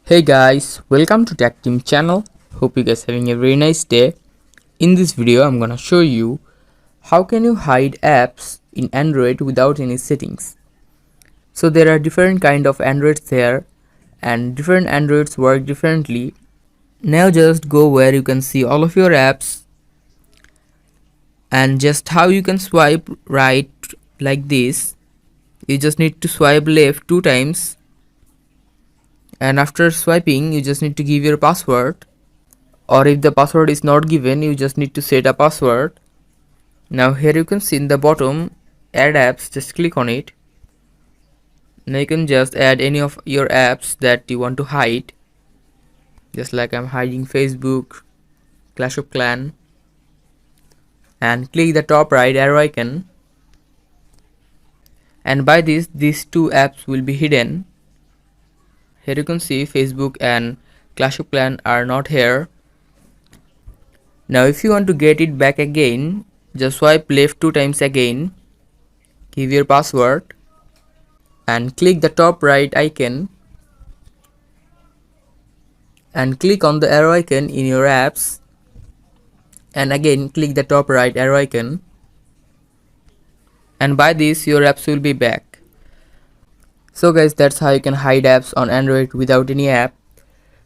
Hey guys, welcome to Tech Team channel. Hope you guys having a very nice day. In this video, I'm gonna show you how can you hide apps in Android without any settings. So there are different kind of Androids there, and different Androids work differently. Now just go where you can see all of your apps, and just how you can swipe right like this. You just need to swipe left 2 times, and after swiping, you just need to give your password. Or if the password is not given, you just need to set a password. Now here you can see in the bottom add apps, just click on it. Now you can just add any of your apps that you want to hide, just like I'm hiding Facebook, Clash of Clan, and click the top right arrow icon, and by this these two apps will be hidden. Here you can see Facebook and Clash of Clan are not here. Now if you want to get it back again, just swipe left 2 times again, give your password, and click the top right icon, and click on the arrow icon in your apps, and again click the top right arrow icon, and by this your apps will be back. So guys, that's how you can hide apps on Android without any app.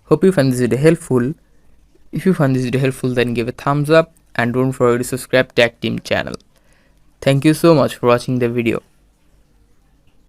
Hope you find this video helpful. If you find this video helpful, then give a thumbs up and don't forget to subscribe Tech Team channel. Thank you so much for watching the video.